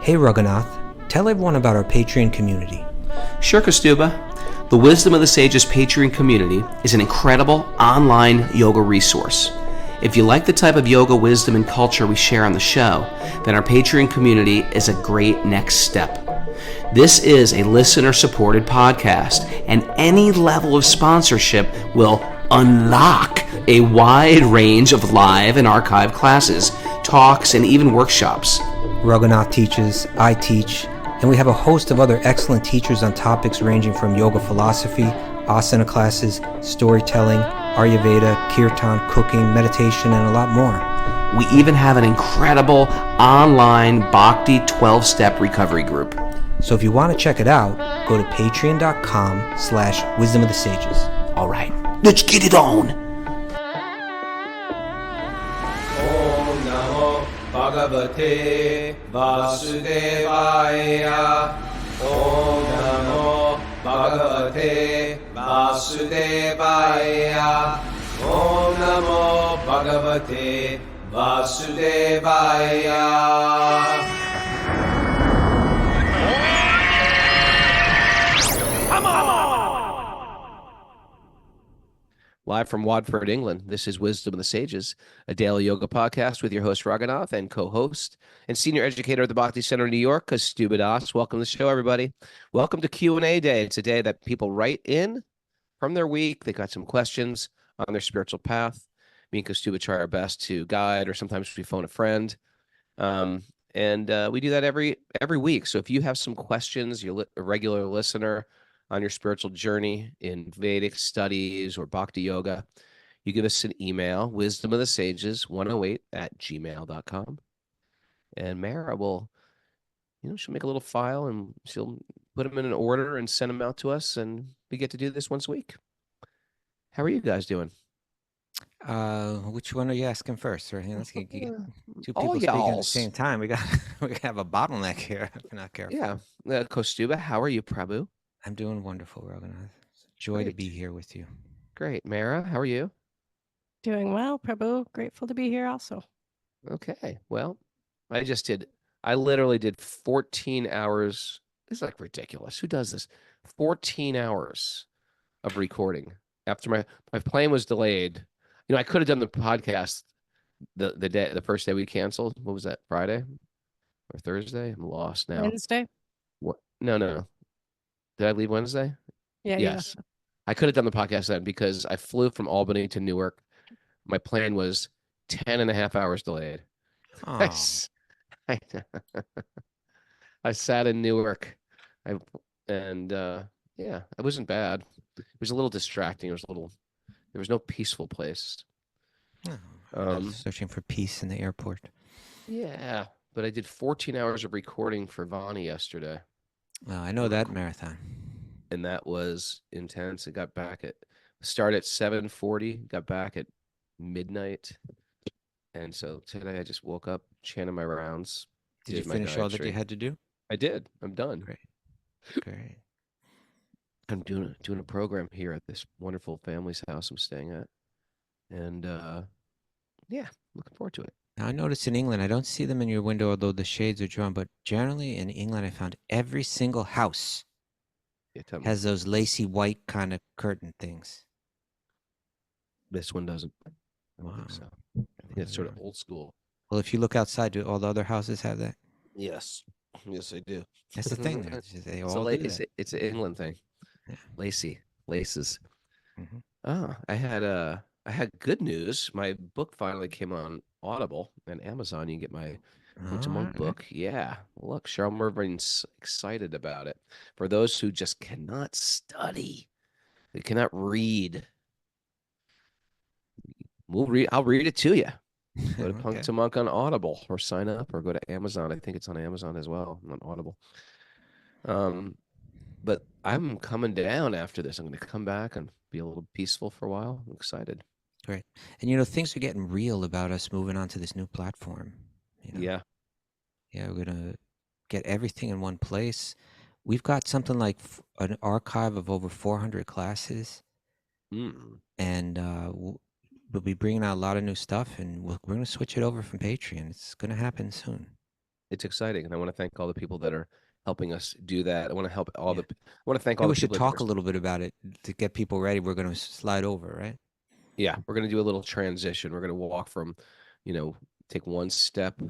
Hey Raghunath, tell everyone about our Patreon community. Sure, Kostuba. The Wisdom of the Sages Patreon community is an incredible online yoga resource. If you like the type of yoga wisdom and culture we share on the show, then our Patreon community is a great next step. This is a listener-supported podcast, and any level of sponsorship will unlock a wide range of live and archived classes, talks, and even workshops. Raghunath teaches, I teach, and we have a host of other excellent teachers on topics ranging from yoga philosophy, asana classes, storytelling, Ayurveda, kirtan, cooking, meditation, and a lot more. We even have an incredible online Bhakti 12-step recovery group. So if you want to check it out, go to patreon.com/wisdom of the sages. All right, let's get it on. Om Namo Bhagavate Vasudevaya. Om Namo Bhagavate Vasudevaya. Om Namo Bhagavate Vasudevaya. Live from Watford, England, this is Wisdom of the Sages, a daily yoga podcast with your host, Raghunath, and co-host and senior educator at the Bhakti Center in New York, Kostuba Das. Welcome to the show, everybody. Welcome to Q&A Day. It's a day that people write in from their week. They got some questions on their spiritual path. Me and Kostuba try our best to guide, or sometimes we phone a friend. And we do that every week. So if you have some questions, you're a regular listener on your spiritual journey in Vedic studies or Bhakti-yoga, you give us an email, wisdomofthesages108@gmail.com. And Mara will, she'll make a little file and she'll put them in an order and send them out to us. And we get to do this once a week. How are you guys doing? Which one are you asking first? Right? Let's get two All people speaking at the y'alls. same time. We have a bottleneck here if we're not careful. Yeah. Kostuba, how are you, Prabhu? I'm doing wonderful, Raghunath. It's a joy to be here with you. Great. Mara, how are you? Doing well, Prabhu. Grateful to be here also. Okay. Well, I literally did 14 hours. This is like ridiculous. Who does this? 14 hours of recording after my plane was delayed. I could have done the podcast the first day we canceled. What was that? Friday or Thursday? I'm lost now. Wednesday? What? No. Did I leave Wednesday? Yeah. Yes. I could have done the podcast then because I flew from Albany to Newark. My plane was 10 and a half hours delayed. Oh. I sat in Newark. It wasn't bad. It was a little distracting. There was no peaceful place. Searching for peace in the airport. Yeah, but I did 14 hours of recording for Vani yesterday. I know that marathon. And that was intense. It started at 7:40, got back at midnight. And so today I just woke up, chanted my rounds. Did you finish all that you had to do? I did. I'm done. Great. I'm doing a program here at this wonderful family's house I'm staying at. And looking forward to it. Now, I noticed in England, I don't see them in your window, although the shades are drawn, but generally in England, I found every single house has those lacy white kind of curtain things. This one doesn't. I don't think so. I think it's sort of old school. Well, if you look outside, do all the other houses have that? Yes, they do. That's the thing. They all do that. It's an England thing. Yeah. Laces. Mm-hmm. Oh, I had good news. My book finally came on Audible and Amazon. You can get my Monk book. Yeah. Look, Cheryl Mervin's excited about it. For those who just cannot study, they cannot read. I'll read it to you. Go to Punk to Monk on Audible or sign up or go to Amazon. I think it's on Amazon as well, on Audible. But I'm coming down after this. I'm going to come back and be a little peaceful for a while. I'm excited. Great. And things are getting real about us moving on to this new platform. Yeah. Yeah, we're going to get everything in one place. We've got something like an archive of over 400 classes. And we'll be bringing out a lot of new stuff, and we're going to switch it over from Patreon. It's going to happen soon. It's exciting, and I want to thank all the people that are helping us do that. I want to help all Yeah. I want to thank Maybe all we the should people that talk a little bit about it to get people ready. We're going to slide over, right? yeah, we're going to do a little transition. We're going to walk from, take one step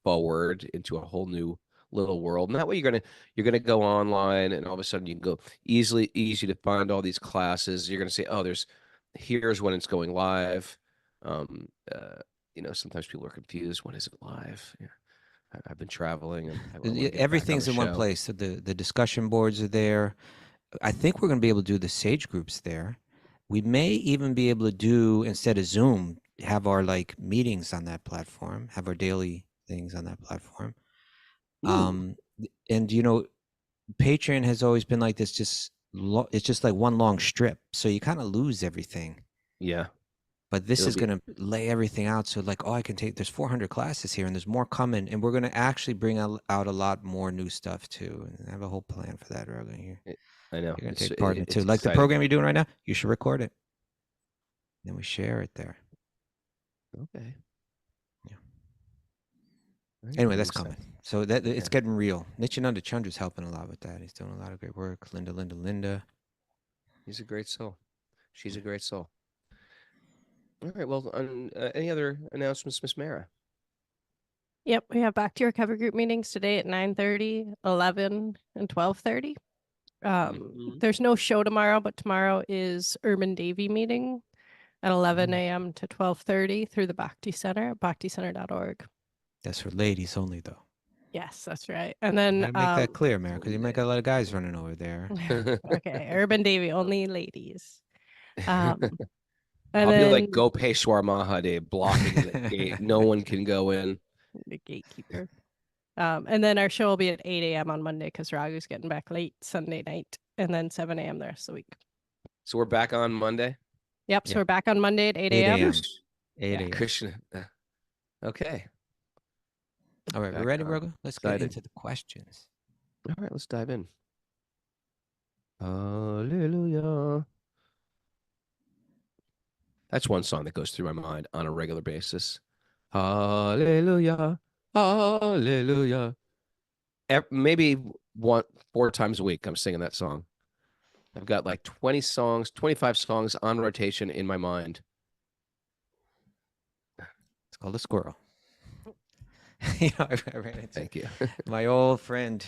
forward into a whole new little world. And that way you're gonna go online and all of a sudden you can go easy to find all these classes. You're gonna say, oh, here's when it's going live. Um, uh, sometimes people are confused. When is it live? Yeah. I've been traveling and I want to get back on Everything's the in one show. place. So the discussion boards are there. I think we're going to be able to do the Sage groups there. We may even be able to do, instead of Zoom, have our like meetings on that platform, have our daily things on that platform. Ooh, And Patreon has always been like this, it's just like one long strip. So you kind of lose everything. yeah. But this It'll is be going to lay everything out. So like, oh, I can take, there's 400 classes here and there's more coming. And we're going to actually bring out a lot more new stuff too. And I have a whole plan for that, Rogan. I know You're going to it's take part in it too. it's Like the exciting. program you're doing right now, you should record it. Then we share it there. Okay. Yeah. All right, Anyway, I'm that's excited. coming. So that it's Yeah. getting real. Nityananda Chandra's helping a lot with that. He's doing a lot of great work. Linda. He's a great soul. She's Yeah. a great soul. All right. Well, any other announcements, Miss Mara? Yep, we have back to your cover group meetings today at 9:30, 11, and 12:30. Mhm. There's no show tomorrow, but tomorrow is Urban Davy meeting at 11 Mm. a.m. to 12:30 through the Bhakti Center, bhakticenter.org. That's for ladies only, though. Yes, that's right. And You then gotta make that clear, man, because you might got a lot of guys running over there. okay, Urban Davy only ladies. Um and I'll be like then Gopeshwar Mahadev blocking the gate. No one can go in. the gatekeeper. And then our show will be at 8 a.m. on Monday because Raghu's getting back late Sunday night, and then 7 a.m. the rest of the week. So we're back on Monday. Yep. So Yeah. we're back on Monday at 8 8 a.m. a.m. 8 Yeah. a.m. Krishna. Okay. All right, we're Back ready, on. Rogo? Let's get Excited. into the questions. All right, let's dive in. Hallelujah. That's one song that goes through my mind on a regular basis. Hallelujah. Hallelujah. Maybe 4 times a week I'm singing that song. I've got like 20 songs, 25 songs on rotation in my mind. It's called a squirrel. I ran into Thank you. my old friend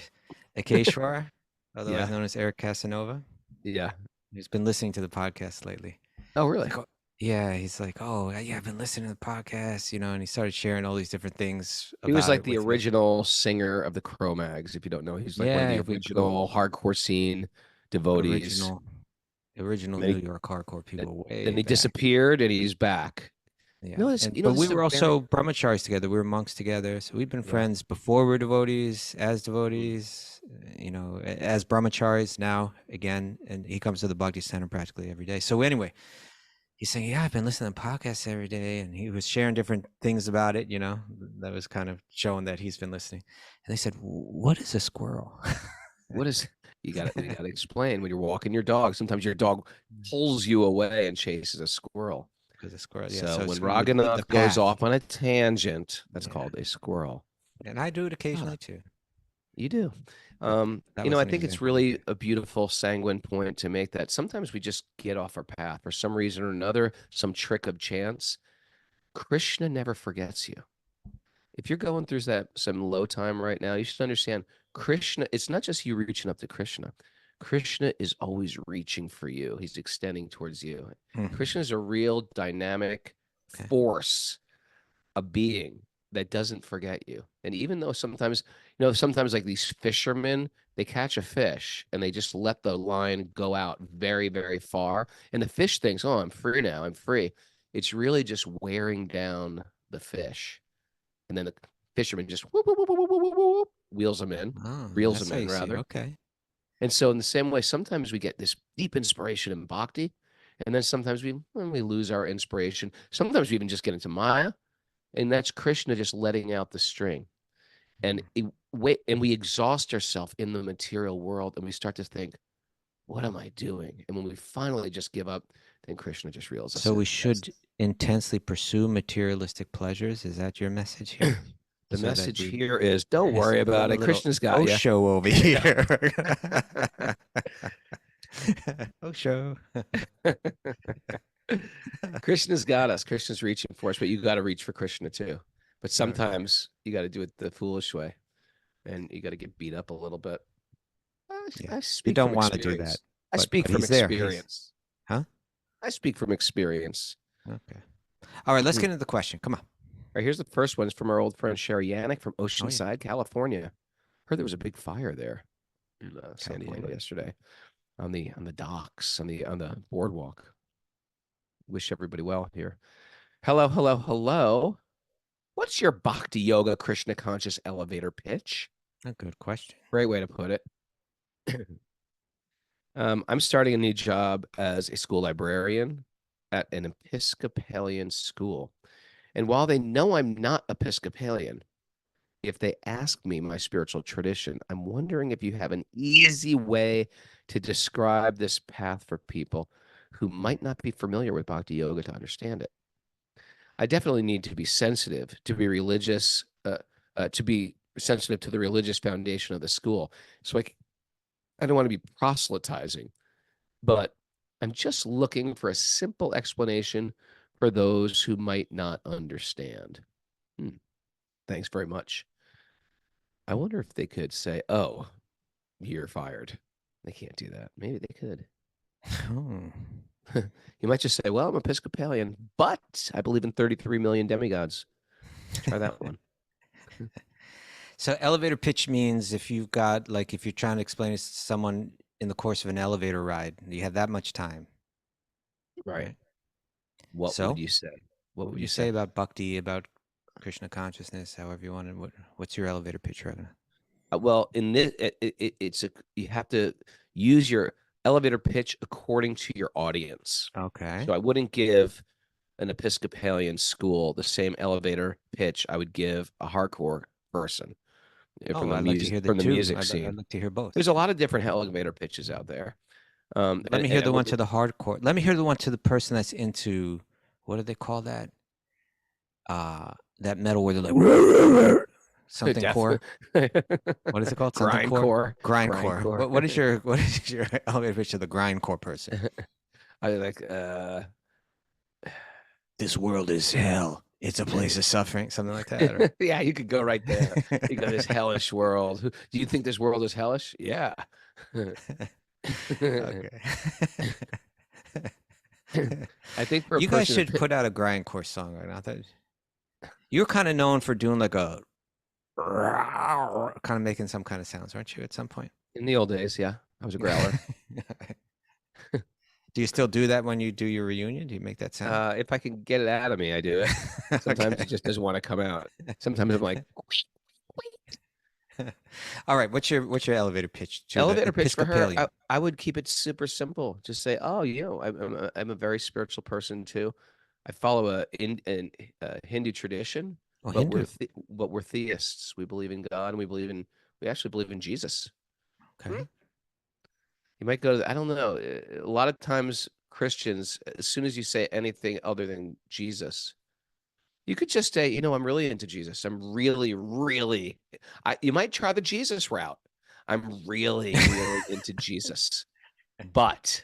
Akeshwar, otherwise Yeah. known as Eric Casanova. Yeah. He's been listening to the podcast lately. Oh, really? Like, yeah, he's like, oh, yeah, I've been listening to the podcast, and he started sharing all these different things He was about like it the with me. original singer of the Cro-Mags, if you don't know. He's like one of Yeah, the original hardcore scene devotees. original And then New he, York hardcore then people way he back. disappeared and he's back. Yeah, This but we is a were very also brahmacharis together. We were monks together, so we've been yeah. friends before we were devotees, as devotees, as brahmacharis now again. And he comes to the Bhakti Center practically every day. So anyway, he's saying, "Yeah, I've been listening to podcasts every day," and he was sharing different things about it. That was kind of showing that he's been listening. And they said, "What is a squirrel?" What is we gotta explain when you're walking your dog. Sometimes your dog pulls you away and chases a squirrel. Because a squirrel, yeah. So So when it's you leave the Raghunath goes path. off on a tangent, that's Yeah, called a squirrel. and I do it Ah, occasionally too. you do. But that was I an think it's example. really a beautiful sanguine point to make that sometimes we just get off our path for some reason or another, some trick of chance. Krishna never forgets you. If you're going through some low time right now, you should understand Krishna, it's not just you reaching up to Krishna. Krishna is always reaching for you. He's extending towards you. Mhm. Krishna is a real dynamic Okay. force, a being that doesn't forget you. And even though sometimes, sometimes like these fishermen, they catch a fish and they just let the line go out very, very far. And the fish thinks, oh, I'm free now. I'm free. It's really just wearing down the fish. And then the fisherman just whoop, whoop, whoop, whoop, whoop, whoop, whoop, wheels them in, Oh, reels that's them how in you see it. rather. Okay. And so in the same way, sometimes we get this deep inspiration in bhakti, and then sometimes we lose our inspiration. Sometimes we even just get into Maya, and that's Krishna just letting out the string. And we exhaust ourselves in the material world, and we start to think, "What am I doing?" And when we finally just give up, then Krishna just reels us So in. we should intensely pursue materialistic pleasures. Is that your message here? The so that message we here is don't worry about it. little Krishna's got you. show over here. show. Krishna's got us. Krishna's reaching for us, but you got to reach for Krishna too. But sometimes you got to do it the foolish way, and you got to get beat up a little bit. Yeah. I You speak don't from want to do that. experience. I speak but from he's there. experience. Huh? I speak from experience. Okay. All right, let's get into the question. Come on. All right, here's the first one. It's from our old friend Sherry Yannick from Oh, Oceanside, California. Heard there was a big fire there in San Diego California. yesterday on the docks on the boardwalk. Wish everybody well here. Hello, hello, hello. What's your Bhakti-yoga Krishna conscious elevator pitch? A good question. Great way to put it. I'm starting a new job as a school librarian at an Episcopalian school. And while they know I'm not Episcopalian, if they ask me my spiritual tradition, I'm wondering if you have an easy way to describe this path for people who might not be familiar with Bhakti Yoga to understand it. I definitely need to be sensitive, to be religious, to be sensitive to the religious foundation of the school. So I don't want to be proselytizing, but I'm just looking for a simple explanation for those who might not understand. Thanks very much. I wonder if they could say, oh, you're fired. They can't do that. Maybe they could. You might just say, well, I'm Episcopalian, but I believe in 33 million demigods. Try that one. So elevator pitch means if you've got, like, if you're trying to explain it to someone in the course of an elevator ride, you have that much time. Right. What So, would you say? What would you say about bhakti, about Krishna consciousness, however you want it? What's your elevator pitch, Raghunath? Well, in this, you have to use your elevator pitch according to your audience. Okay. So I wouldn't give an Episcopalian school the same elevator pitch I would give a hardcore person from the I'd like to hear the music scene. I'd like to hear both. There's a lot of different elevator pitches out there. Let me hear the one to the hardcore. Let me hear the one to the person that's into, what do they call that? That metal where they're like something core. What is it called? Something Grindcore. Grindcore. What is your elevator pitch to the grindcore person? I like this world is hell. It's a place of suffering, something like that. Or... yeah, you could go right there. You go this hellish world. Do you think this world is hellish? Yeah. Okay. I think for you guys should put out a grindcore song right now. You're kind of known for doing like a kind of making some kind of sounds, aren't you? At some point in the old days, yeah, I was a growler. Do you still do that when you do your reunion? Do you make that sound? If I can get it out of me, I do it. Sometimes it just doesn't want to come out. Sometimes I'm like. All right, what's your elevator pitch? Elevator pitch for her. I would keep it super simple. Just say, "Oh, I'm a very spiritual person too. I follow a Hindu tradition, but we're theists. We believe in God, and we actually believe in Jesus." Okay. You might go to, I don't know. A lot of times Christians, as soon as you say anything other than Jesus, you could just say, I'm really into Jesus. I'm really, really, you might try the Jesus route. I'm really, really into Jesus. But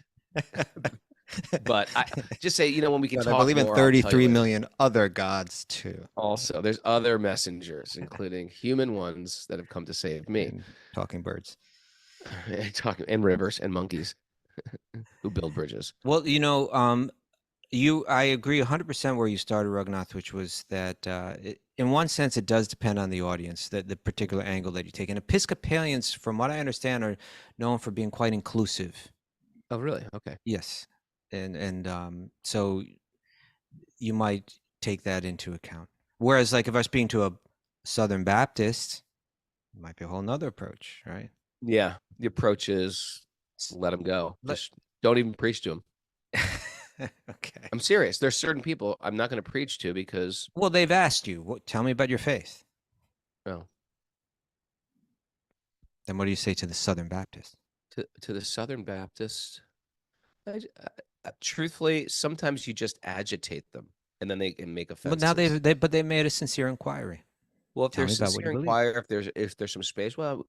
I just say, when we can talk I believe in 33 million other gods too. Also, there's other messengers, including human ones that have come to save me. And talking birds. And rivers and monkeys who build bridges. Well, I agree 100% where you started, Raghunath, which was that in one sense, it does depend on the audience, the particular angle that you take. And Episcopalians, from what I understand, are known for being quite inclusive. Oh, really? Okay. Yes. And so you might take that into account. Whereas, like, if I was speaking to a Southern Baptist, it might be a whole nother approach, right? Yeah. The approach is let them go. Just don't even preach to them. Okay. I'm serious. There's certain people I'm not going to preach to because... Well, they've asked you, tell me about your faith. Oh. Then what do you say to the Southern Baptist? To the Southern Baptist, truthfully, sometimes you just agitate them and then they can make offenses. But now they made a sincere inquiry. Well, if Tell there's me about what you sincere believe. inquire, if there's some space, well,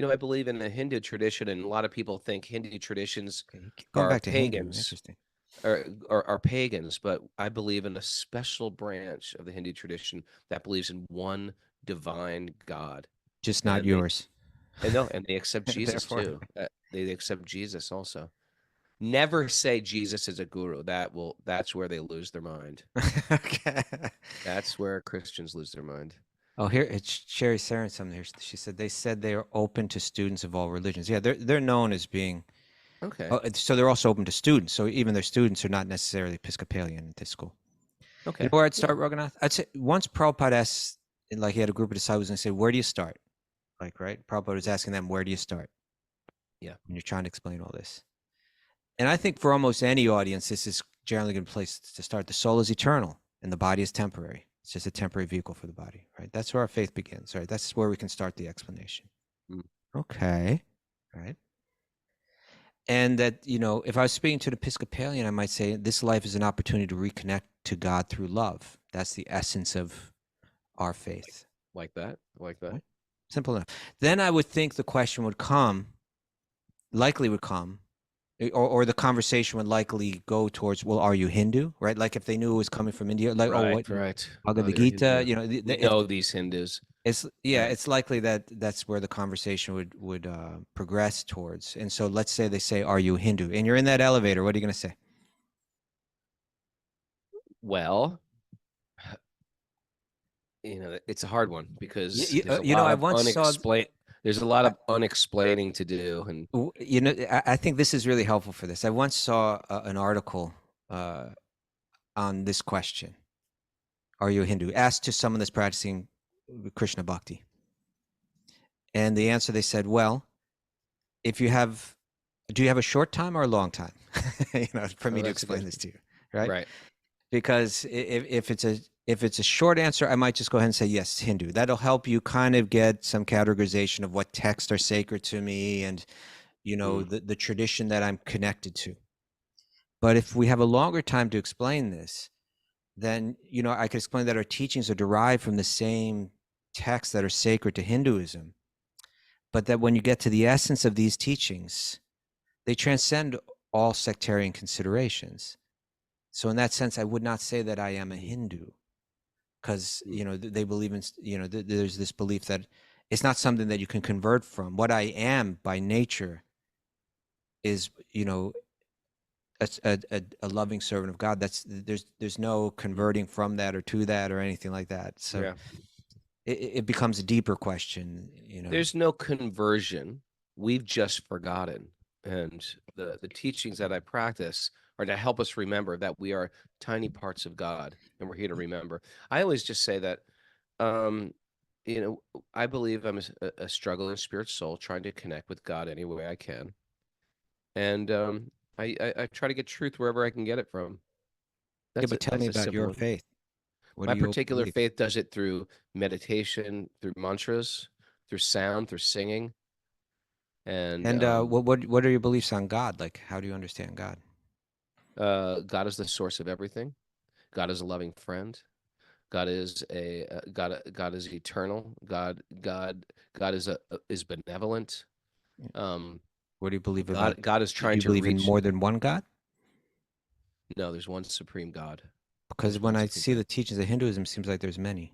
I believe in the Hindu tradition, and a lot of people think Hindu traditions Okay, you keep going are back to Hindu. pagans, Interesting. are pagans, but I believe in a special branch of the Hindu tradition that believes in one divine God, Just not and they yours. and no, and they accept Jesus Therefore, too. They accept Jesus also. Never say Jesus is a guru. That's where they lose their mind. okay. That's where Christians lose their mind. Oh, here it's Sherry Saren. Something here. She said they are open to students of all religions. Yeah, they're known as being. Okay. Oh, so they're also open to students. So even their students are not necessarily Episcopalian at this school. You Okay. know where I'd Yeah. start, Raghunath? I'd say once Prabhupada asked, like he had a group of disciples and say, "Where do you start?" Like, right? Prabhupada was asking them, "Where do you start?" Yeah. When you're trying to explain all this. And I think for almost any audience, this is generally a good place to start. The soul is eternal and the body is temporary. It's just a temporary vehicle for the body, right? That's where our faith begins, right? That's where we can start the explanation. Mm. Okay, right? And that, if I was speaking to an Episcopalian, I might say this life is an opportunity to reconnect to God through love. That's the essence of our faith. Like that. Like that. Right? Simple enough. Then I would think the question likely would come, or the conversation would likely go towards, well, are you Hindu, right? Like if they knew it was coming from India, like, oh, what, Right. Bhagavad they're Gita, Hindu. We know these Hindus. it's Right. it's likely that that's where the conversation would progress towards. And so let's say they say, are you Hindu? And you're in that elevator. What are you going to say? Well, it's a hard one because You, there's a you know, lot I of once saw. there's a lot I, of unexplaining to do, and I think this is really helpful for this. I once saw an article on this question: are you a Hindu? Asked to someone that's practicing Krishna Bhakti. And the answer, they said, well, do you have a short time or a long time? For me to that's a explain good, this to you, right? right. Because if it's a short answer, I might just go ahead and say yes, Hindu. That'll help you kind of get some categorization of what texts are sacred to me and the tradition that I'm connected to. But if we have a longer time to explain this, then I could explain that our teachings are derived from the same texts that are sacred to Hinduism, but that when you get to the essence of these teachings, they transcend all sectarian considerations. So in that sense, I would not say that I am a Hindu, because they believe in there's this belief that it's not something that you can convert from. What I am by nature is a loving servant of God. There's no converting from that or to that or anything like that. So Yeah. it becomes a deeper question. There's no conversion. We've just forgotten. And the teachings that I practice are to help us remember that we are tiny parts of God, and we're here to remember. I always just say that, I believe I'm a struggling spirit soul trying to connect with God any way I can. And I try to get truth wherever I can get it from. Yeah, but tell me That's a about simple your one. faith. What My do you particular believe? faith does it through meditation, through mantras, through sound, through singing. And And what are your beliefs on God? Like, how do you understand God? God is the source of everything. God is a loving friend. God is God is eternal. God is benevolent. Um, What do you believe about? God is Do trying you to believe in reach. more than one God? No, there's one supreme God. Because There's when one I supreme see God. the teachings of Hinduism, it seems like there's many.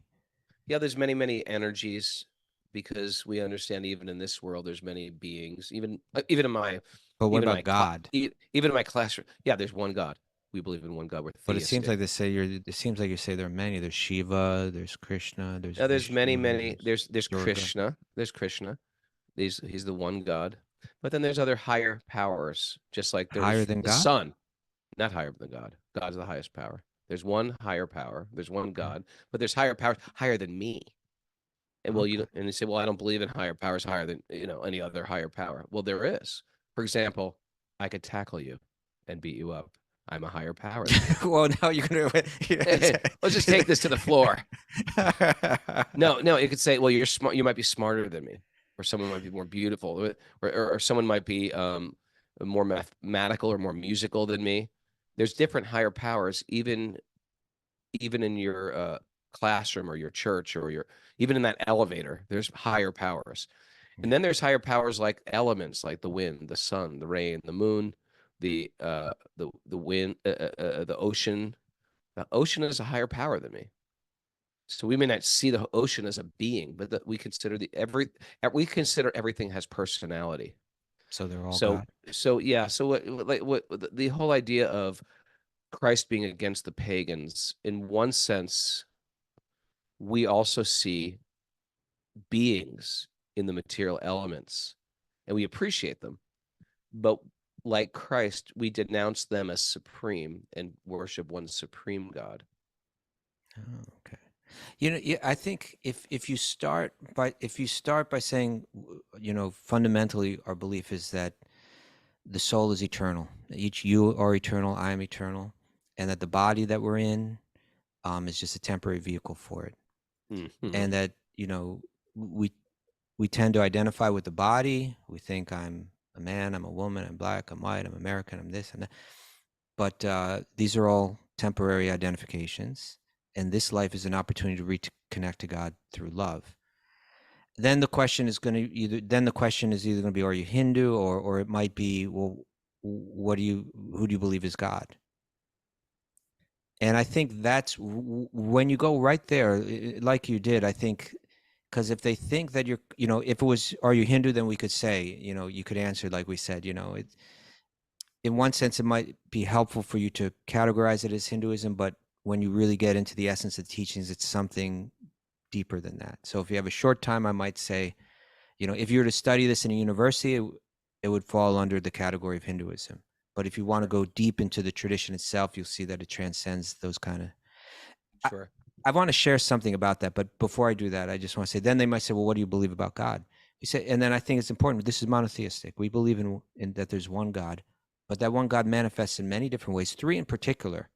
Yeah, there's many energies, because we understand even in this world there's many beings. Even in my But what even in about my cla- God? e- even in my classroom, yeah, there's one God. We believe in one God. We're But it seems theistic. like they say It seems like you say there are many. There's Shiva. There's Krishna. There's Now there's many, Vishnu. many. There's There's Durga. Krishna. There's Krishna. He's the one God. But then there's other higher powers, just like Higher there's than the God. sun, not higher than God. God's the highest power. There's one higher power. There's one Okay. God, but there's higher powers higher than me. And well, Okay. and you say, well, I don't believe in higher powers higher than any other higher power. Well, there is. For example, I could tackle you and beat you up. I'm a higher power than you. Well, now you're gonna. Let's just take this to the floor. No, you could say, well, you're smart. You might be smarter than me, or someone might be more beautiful, or someone might be more mathematical or more musical than me. There's different higher powers, even in your classroom or your church or your even in that elevator, there's higher powers. And then there's higher powers like elements like the wind, the sun, the rain, the moon, the wind, the ocean. The ocean is a higher power than me. So we may not see the ocean as a being, but that we consider we consider everything has personality. So they're all So God. yeah. So what the whole idea of Christ being against the pagans, in one sense, we also see beings in the material elements, and we appreciate them. But like Christ, we denounce them as supreme and worship one supreme God. Oh, okay. Yeah, I think if you start by saying, fundamentally our belief is that the soul is eternal. You are eternal, I am eternal, and that the body that we're in is just a temporary vehicle for it. Mm-hmm. And that, we tend to identify with the body. We think I'm a man, I'm a woman, I'm black, I'm white, I'm American, I'm this and that. But these are all temporary identifications, and this life is an opportunity to reconnect to God through love. Then the question is either going to be, are you Hindu, or it might be, well, who do you believe is God? And I think that's when you go right there, like you did, I think, because if they think that you're, if it was, are you Hindu, then we could say, you could answer like we said, in one sense, it might be helpful for you to categorize it as Hinduism, but when you really get into the essence of the teachings, it's something deeper than that. So if you have a short time, I might say, if you were to study this in a university, it would fall under the category of Hinduism. But if you want to go deep into the tradition itself, you'll see that it transcends those kind of. Sure. I want to share something about that, but before I do that, I just want to say, then they might say, well, what do you believe about God? You say, and then I think it's important. This is monotheistic. We believe in that there's one God, but that one God manifests in many different ways, 3 in particular,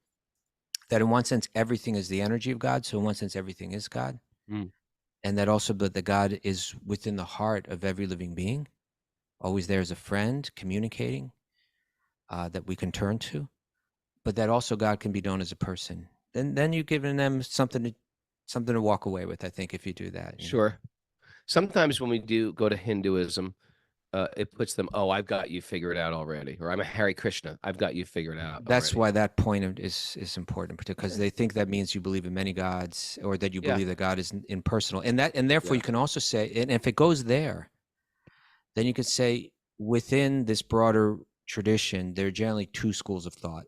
that in one sense, everything is the energy of God. So in one sense, everything is God. Mm. And that also, but the God is within the heart of every living being, always there as a friend, communicating, that we can turn to, but that also God can be known as a person. Then you're giving them something to walk away with, I think, if you do that. Sure. Sometimes when we do go to Hinduism, it puts them, oh, I've got you figured out already, or I'm a Hare Krishna, I've got you figured out. That's already. why that point is important, because they think that means you believe in many gods, or that you believe that God is impersonal, and therefore you can also say, and if it goes there, then you could say within this broader tradition, there are generally 2 schools of thought.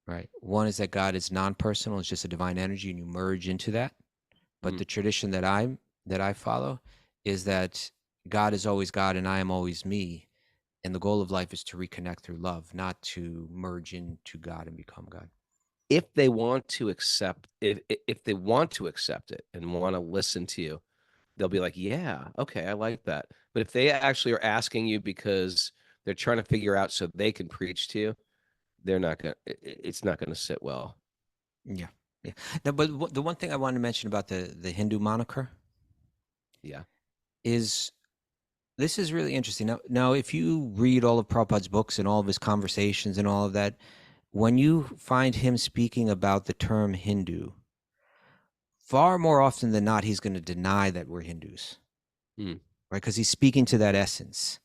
Right. One is that God is non-personal; it's just a divine energy, and you merge into that. But the tradition that I follow is that God is always God, and I am always me. And the goal of life is to reconnect through love, not to merge into God and become God. If they want to accept, if they want to accept it and want to listen to you, they'll be like, yeah, okay, I like that. But if they actually are asking you because they're trying to figure out so they can preach to you, they're not gonna. It's not gonna sit well. Yeah. No, but the one thing I wanted to mention about the Hindu moniker, is this is really interesting. Now, if you read all of Prabhupada's books and all of his conversations and all of that, when you find him speaking about the term Hindu, far more often than not, he's going to deny that we're Hindus, right? Because he's speaking to that essence.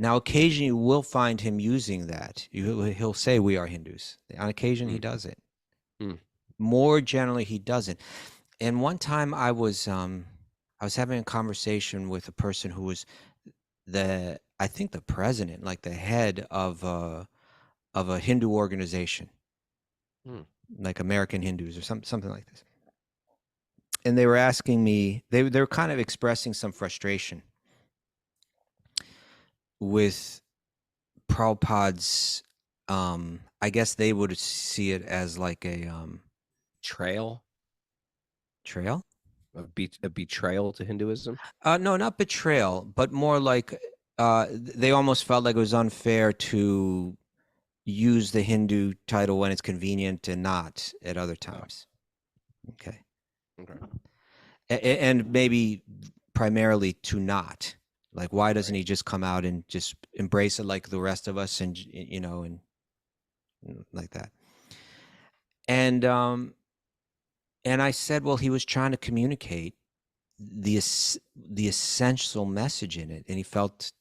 Now, occasionally you will find him using that. He'll say we are Hindus. On occasion, he does it. More generally, he doesn't. And one time I was having a conversation with a person who was I think the president, like the head of a Hindu organization, like American Hindus or something like this. And they were asking me, they were kind of expressing some frustration with Prabhupada's, I guess they would see it as like a Trail, a betrayal to Hinduism. No, not betrayal, but more like they almost felt like it was unfair to use the Hindu title when it's convenient and not at other times. Okay. And maybe primarily to not. Like, why doesn't he just come out and just embrace it like the rest of us, and and like that? And And I said, well, he was trying to communicate the essential message in it, and he felt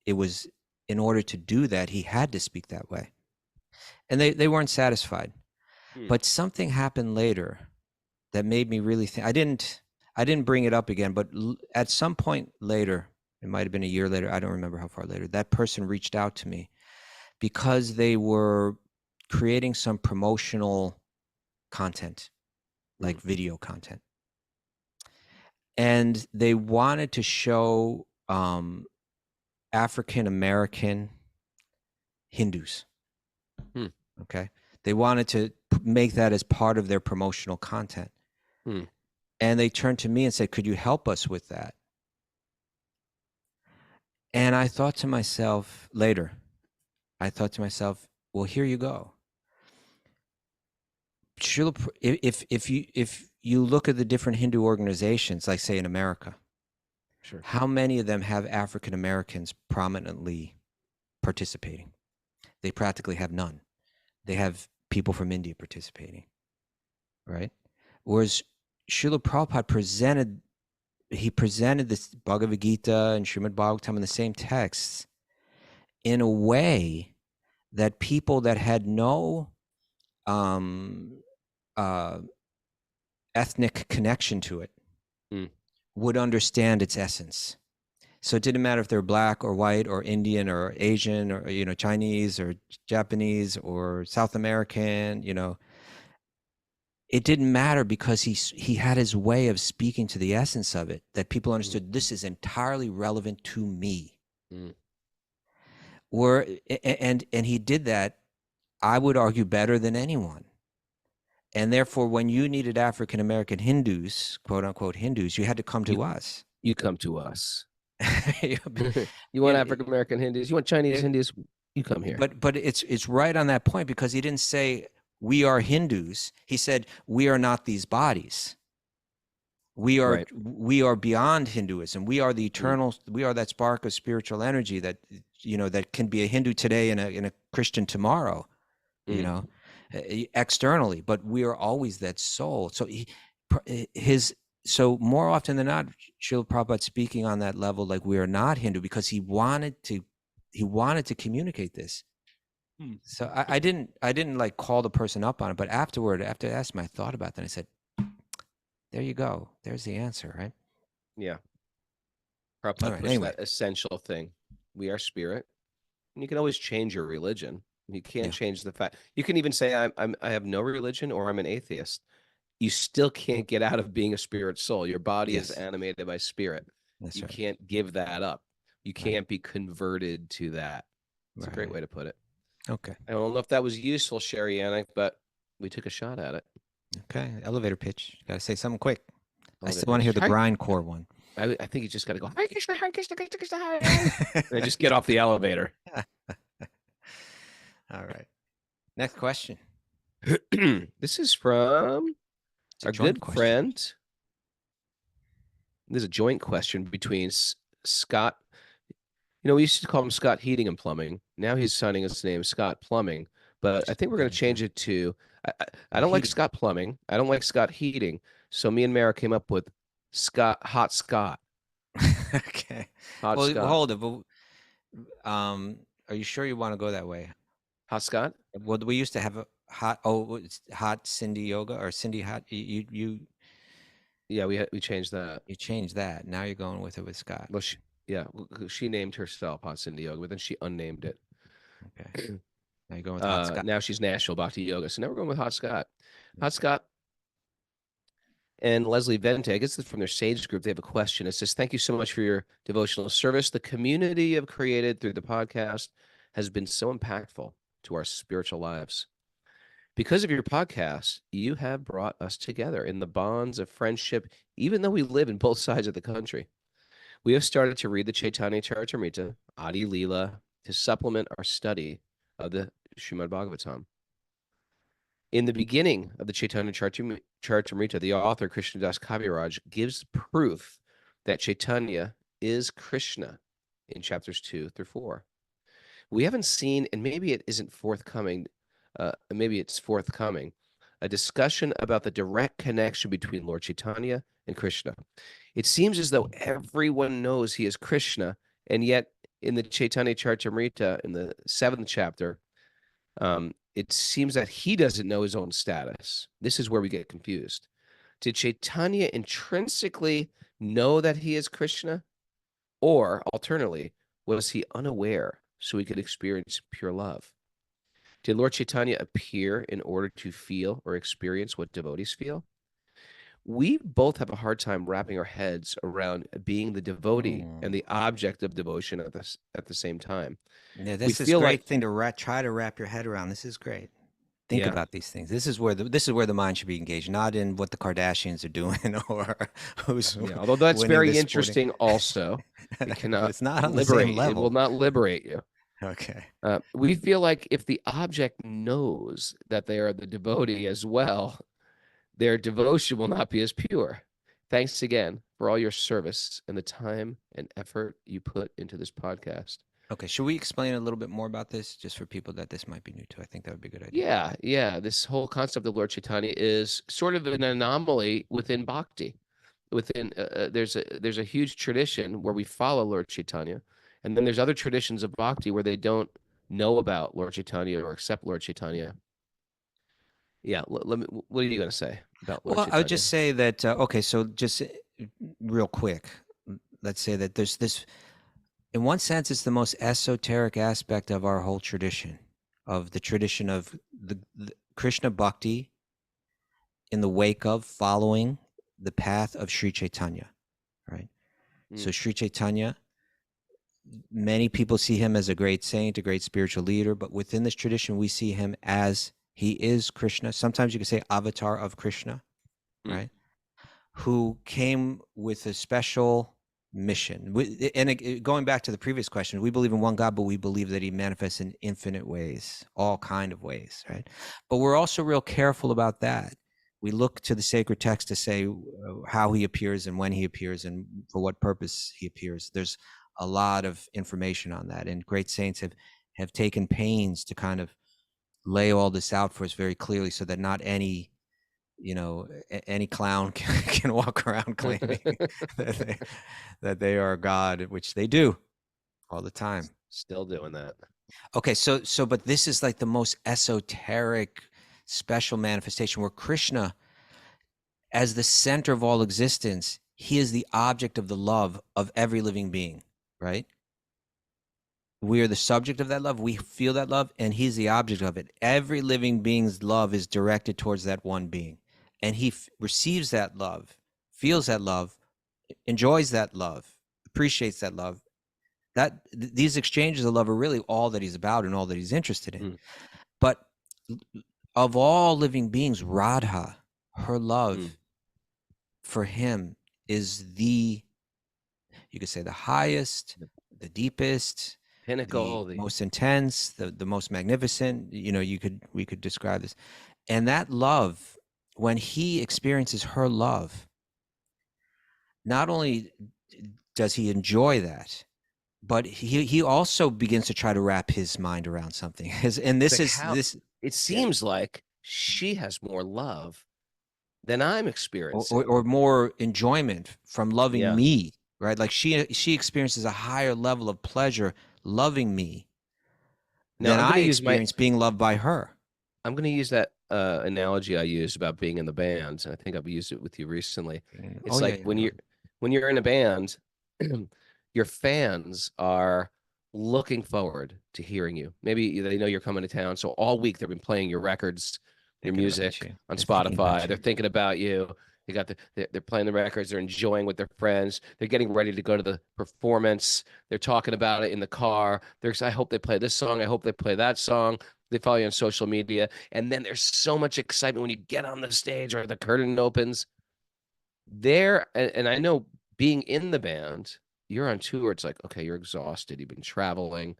it was, in order to do that, he had to speak that way. And they weren't satisfied. But something happened later that made me really think. I didn't bring it up again, but at some point later, it might have been a year later, I don't remember how far later, that person reached out to me because they were creating some promotional content, like video content. And they wanted to show African American Hindus. Okay. They wanted to make that as part of their promotional content. And they turned to me and said, could you help us with that? And I thought to myself later, well, here you go. If you look at the different Hindu organizations, like say in America, Sure. how many of them have African Americans prominently participating? They practically have none. They have people from India participating, right? Whereas Srila Prabhupada presented this Bhagavad Gita and Srimad Bhagavatam in the same texts in a way that people that had no ethnic connection to it would understand its essence. So it didn't matter if they're black or white or Indian or Asian or, Chinese or Japanese or South American, it didn't matter, because he had his way of speaking to the essence of it, that people understood this is entirely relevant to me. And he did that, I would argue, better than anyone. And therefore, when you needed African American Hindus, quote unquote Hindus, you had to come to us. You come to us. You want African American Hindus? You want Chinese Hindus? You come here. But it's right on that point, because he didn't say we are Hindus. He said we are not these bodies. We are beyond Hinduism. We are the eternal. We are that spark of spiritual energy that that can be a Hindu today and a Christian tomorrow. Externally, but we are always that soul. So so more often than not, Srila Prabhupada speaking on that level, like we are not Hindu, because he wanted to communicate this. So I didn't like call the person up on it, but afterward, after I asked him, I thought about that. I said, there you go. There's the answer, right? Yeah. Prabhupada pushed that essential thing. We are spirit. And you can always change your religion. You can't change the fact. You can even say I have no religion, or I'm an atheist. You still can't get out of being a spirit soul. Your body is animated by spirit. You can't give that up. You can't be converted to that. It's a great way to put it. Okay. I don't know if that was useful, Sherry Yannick, but we took a shot at it. Okay. Elevator pitch. Got to say something quick. I still want to hear the grindcore one. I think you just got to go, Hare Krishna, Hare Krishna, Krishna Krishna, Hare Hare. And just get off the elevator. All right. Next question. This is from our good friend. There's a joint question between Scott. We used to call him Scott Heating and Plumbing. Now he's signing his name Scott Plumbing. But I think we're going to change it to, I don't like Scott Plumbing. I don't like Scott Heating. So me and Mara came up with Hot Scott. Okay. Hot Scott. Hold it. But, are you sure you want to go that way? Hot Scott? Well, we used to have a hot Cindy yoga, or Cindy hot. Yeah, we changed that. You changed that. Now you're going with it with Scott. Well, she named herself Hot Cindy Yoga, but then she unnamed it. Okay. Now you're going with Hot Scott. Now she's National Bhakti-yoga. So now we're going with Hot Scott. Hot Scott and Leslie Venteg, this is from their Sage group. They have a question. It says, thank you so much for your devotional service. The community you've created through the podcast has been so impactful to our spiritual lives. Because of your podcast, you have brought us together in the bonds of friendship, even though we live in both sides of the country. We have started to read the Chaitanya Charitamrita, Adi Leela, to supplement our study of the Srimad Bhagavatam. In the beginning of the Chaitanya Charitamrita, the author, Krishna Das Kaviraj, gives proof that Chaitanya is Krishna in chapters 2 through 4. We haven't seen, and maybe it isn't forthcoming, maybe it's forthcoming, a discussion about the direct connection between Lord Chaitanya and Krishna. It seems as though everyone knows he is Krishna, and yet in the Chaitanya Charitamrita, in the 7th chapter, it seems that he doesn't know his own status. This is where we get confused. Did Chaitanya intrinsically know that he is Krishna? Or alternately, was he unaware so he could experience pure love? Did Lord Chaitanya appear in order to feel or experience what devotees feel? We both have a hard time wrapping our heads around being the devotee and the object of devotion at the same time. Yeah, We this is feel great like thing to try to wrap your head around. This is great. Think Yeah. about these things. This is where the mind should be engaged, not in what the Kardashians are doing or who's Yeah, although that's winning very this interesting also, it But cannot it's not on the same liberate, it level. will not liberate you. Okay. We feel like if the object knows that they are the devotee as well, their devotion will not be as pure. Thanks again for all your service and the time and effort you put into this podcast. Okay. Should we explain a little bit more about this, just for people that this might be new to? I think that would be a good idea. Yeah. This whole concept of Lord Chaitanya is sort of an anomaly within Bhakti. There's a huge tradition where we follow Lord Chaitanya, and then there's other traditions of Bhakti where they don't know about Lord Chaitanya or accept Lord Chaitanya. Yeah, let me. What are you going to say about Lord Well, I would Chaitanya? just say that, okay, so just real quick, let's say that there's this, in one sense, it's the most esoteric aspect of our whole tradition, of the tradition of the Krishna Bhakti in the wake of following the path of Sri Chaitanya, right? So Sri Chaitanya, many people see him as a great saint, a great spiritual leader, but within this tradition, we see him as he is Krishna. Sometimes you could say avatar of Krishna, right? Who came with a special mission. Going back to the previous question, we believe in one God, but we believe that he manifests in infinite ways, all kind of ways, right? But we're also real careful about that. We look to the sacred text to say how he appears and when he appears and for what purpose he appears. There's a lot of information on that, and great saints have taken pains to kind of lay all this out for us very clearly, so that not any any clown can walk around claiming that they are God, which they do all the time. Still doing that. Okay, so but this is like the most esoteric, special manifestation where Krishna, as the center of all existence, he is the object of the love of every living being, right? We are the subject of that love. We feel that love, and he's the object of it. Every living being's love is directed towards that one being, and he receives that love, feels that love, enjoys that love, appreciates that love. These exchanges of love are really all that he's about and all that he's interested in. But of all living beings, Radha, her love for him is you could say, the highest, the deepest, Pinnacle, the most intense, the most magnificent. We could describe this. And that love, when he experiences her love, not only does he enjoy that, but he also begins to try to wrap his mind around something. It seems like she has more love than I'm experiencing, or more enjoyment from loving me, right? Like she experiences a higher level of pleasure loving me than I experience being loved by her. I'm going to use that analogy I used about being in the band, and I think I've used it with you recently. It's when you're in a band, your fans are looking forward to hearing you. Maybe they know you're coming to town, so all week they've been playing your records, your music on Spotify. They're thinking about you. They're playing the records. They're enjoying with their friends. They're getting ready to go to the performance. They're talking about it in the car. I hope they play this song. I hope they play that song. They follow you on social media. And then there's so much excitement when you get on the stage or the curtain opens. And I know being in the band, you're on tour. It's like, okay, you're exhausted. You've been traveling,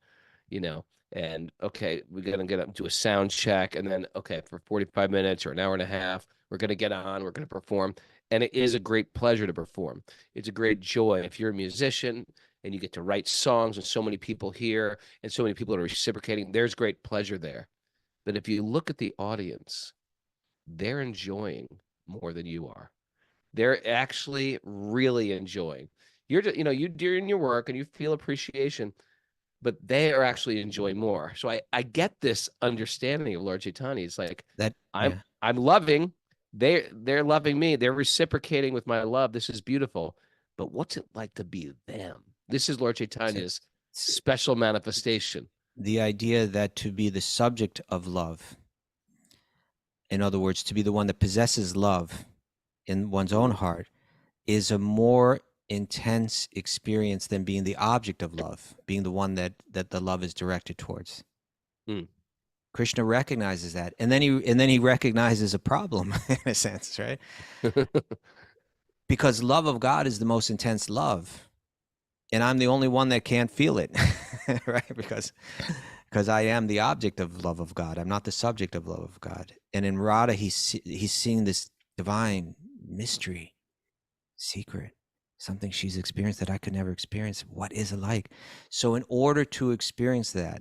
and okay, we're going to get up to a sound check. And then, okay, for 45 minutes or an hour and a half, we're going to get on, we're going to perform. And it is a great pleasure to perform. It's a great joy. If you're a musician and you get to write songs and so many people hear and so many people are reciprocating, there's great pleasure there. But if you look at the audience, they're enjoying more than you are. They're actually really enjoying. You're just, you're doing your work and you feel appreciation, but they are actually enjoying more. So I get this understanding of Lord Chaitanya. It's like That yeah. I'm loving, they're loving me. They're reciprocating with my love. This is beautiful. But what's it like to be them? This is Lord So, Chaitanya's s- special manifestation. the idea that to be the subject of love, in other words, to be the one that possesses love in one's own heart, is a more intense experience than being the object of love, being the one that the love is directed towards. Mm. Krishna recognizes that, and then he recognizes a problem in a sense, right? Because love of God is the most intense love, and I'm the only one that can't feel it, right? Because I am the object of love of God. I'm not the subject of love of God. And in Radha, he's seeing this divine mystery, secret, something she's experienced that I could never experience. What is it like? So in order to experience that,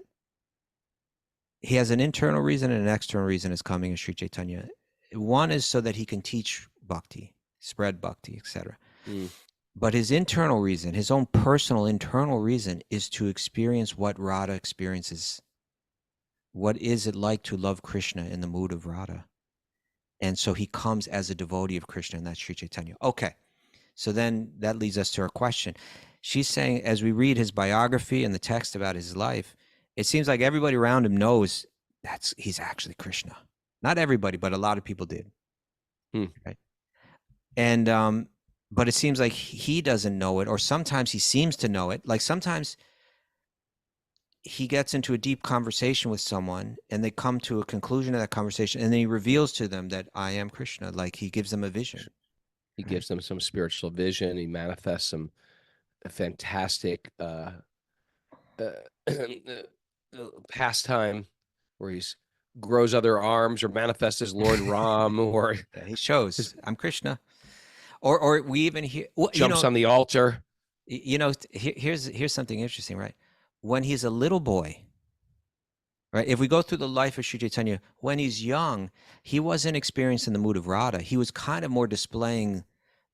he has an internal reason and an external reason is coming as Sri Chaitanya. One is so that he can teach bhakti, spread bhakti, etc. Mm. But his internal reason, his own personal internal reason, is to experience what Radha experiences. What is it like to love Krishna in the mood of Radha? And so he comes as a devotee of Krishna, and that's Sri Chaitanya. Okay, so then that leads us to our question. She's saying, as we read his biography and the text about his life, it seems like everybody around him knows he's actually Krishna. Not everybody, but a lot of people did. Right? And but it seems like he doesn't know it, or sometimes he seems to know it. Like sometimes he gets into a deep conversation with someone and they come to a conclusion of that conversation, and then he reveals to them that I am Krishna. Like he gives them a vision. He gives them some spiritual vision. He manifests some fantastic pastime where he's grows other arms or manifests as Lord Ram or Yeah, he shows I'm Krishna. Or we even hear, jumps on the altar. Here's something interesting, right? When he's a little boy, right? If we go through the life of Sri Chaitanya, when he's young, he wasn't experiencing the mood of Radha. He was kind of more displaying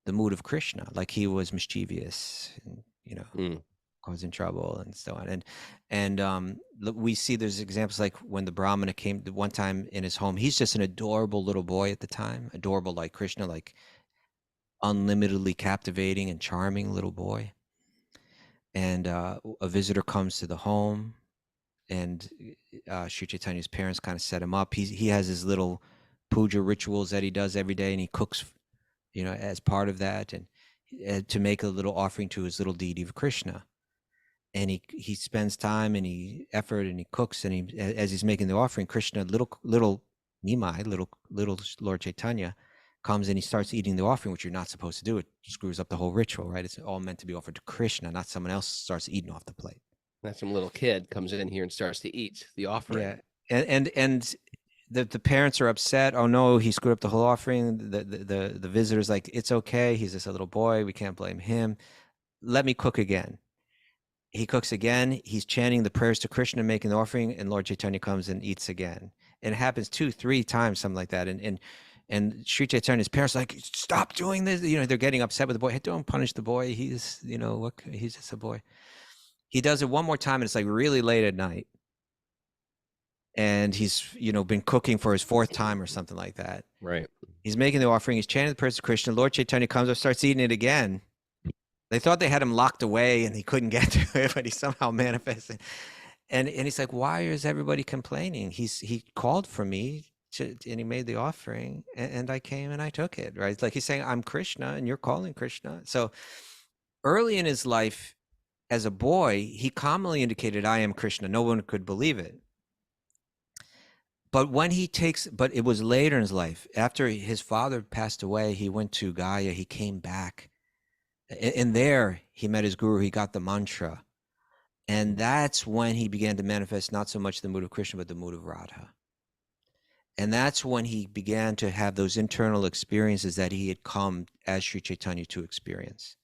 the mood of Krishna, like he was mischievous, and, causing trouble and so on. And we see there's examples like when the Brahmana came one time in his home. He's just an adorable little boy at the time, adorable like Krishna, like unlimitedly captivating and charming little boy. And a visitor comes to the home, and Sri Chaitanya's parents kind of set him up. He has his little puja rituals that he does every day, and he cooks, as part of that, and to make a little offering to his little deity of Krishna. And he spends time and effort, and he cooks, and as he's making the offering, Krishna, little Nimai, little Lord Chaitanya, comes and he starts eating the offering, which you're not supposed to do. It screws up the whole ritual, right? It's all meant to be offered to Krishna, not someone else starts eating off the plate. That some little kid comes in here and starts to eat the offering. Yeah, and the parents are upset. Oh no, he screwed up the whole offering. The visitor's like, it's okay. He's just a little boy. We can't blame him. Let me cook again. He cooks again. He's chanting the prayers to Krishna, making the offering, and Lord Chaitanya comes and eats again. And it happens 2-3 times, something like that. And Sri Chaitanya's parents are like, stop doing this. They're getting upset with the boy. Hey, don't punish the boy. He's just a boy. He does it one more time, and it's like really late at night. And he's, been cooking for his 4th time or something like that. Right. He's making the offering. He's chanting the prayers to Krishna. Lord Chaitanya comes up, starts eating it again. They thought they had him locked away and he couldn't get to it, but he somehow manifested. And he's like, why is everybody complaining? He called for me and he made the offering, and I came and I took it, right? It's like he's saying, I'm Krishna and you're calling Krishna. So early in his life as a boy, he commonly indicated, I am Krishna. No one could believe it. But but it was later in his life, after his father passed away, he went to Gaya, he came back. And there he met his guru, he got the mantra. And that's when he began to manifest not so much the mood of Krishna, but the mood of Radha. And that's when he began to have those internal experiences that he had come as Sri Chaitanya to experience.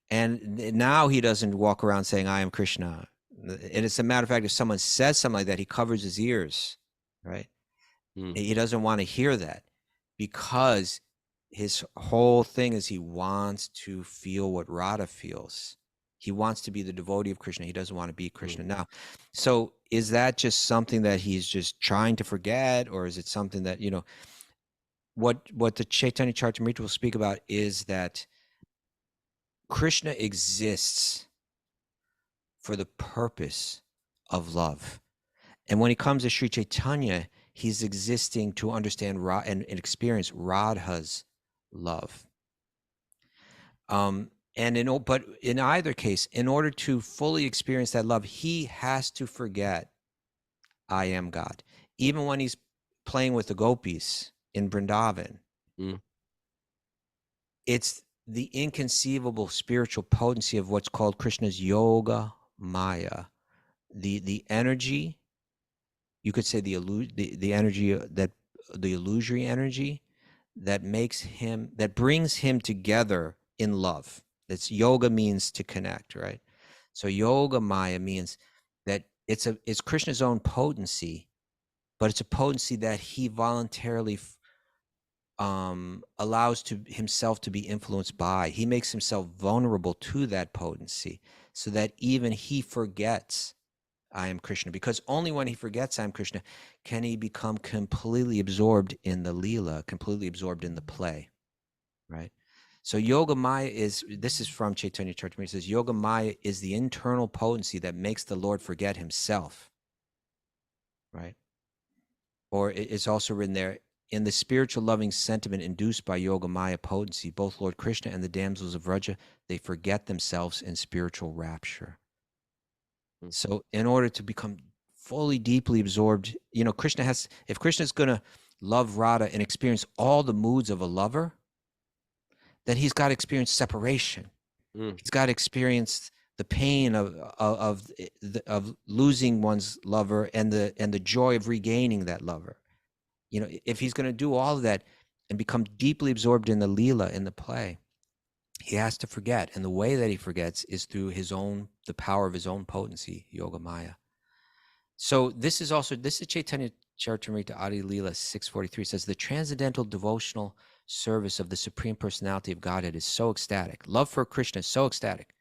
And now he doesn't walk around saying, I am Krishna. And as a matter of fact, if someone says something like that, he covers his ears, right? Mm. He doesn't want to hear that, because his whole thing is he wants to feel what Radha feels. He wants to be the devotee of Krishna. He doesn't want to be Krishna now. So is that just something that he's just trying to forget, or is it something that, what the Chaitanya Charitamrita will speak about is that Krishna exists for the purpose of love. And when he comes to Sri Chaitanya, he's existing to understand and experience Radha's love. But in either case, in order to fully experience that love, he has to forget I am God. Even when he's playing with the gopis in Vrindavan, it's the inconceivable spiritual potency of what's called Krishna's yoga maya, the energy. You could say the energy the illusory energy that brings him together in love. That's yoga means to connect, right? So yoga maya means that it's Krishna's own potency, but it's a potency that he voluntarily allows to himself to be influenced by. He makes himself vulnerable to that potency, so that even he forgets I am Krishna, because only when he forgets I am Krishna can he become completely absorbed in the Leela, completely absorbed in the play, right? So Yoga Maya this is from Chaitanya Charitamrita. It says Yoga Maya is the internal potency that makes the Lord forget himself, right? Or it's also written there, in the spiritual loving sentiment induced by Yoga Maya potency, both Lord Krishna and the damsels of Vraja, they forget themselves in spiritual rapture. So in order to become fully, deeply absorbed, if Krishna's going to love Radha and experience all the moods of a lover, then he's got to experience separation. He's got to experience the pain of losing one's lover and the joy of regaining that lover. If he's going to do all of that and become deeply absorbed in the Leela, in the play, he has to forget. And the way that he forgets is through the power of his own potency, Yoga Maya. So this is Chaitanya Charitamrita Adi Leela 643. Says the transcendental devotional service of the Supreme Personality of Godhead is so ecstatic. Love for Krishna is so ecstatic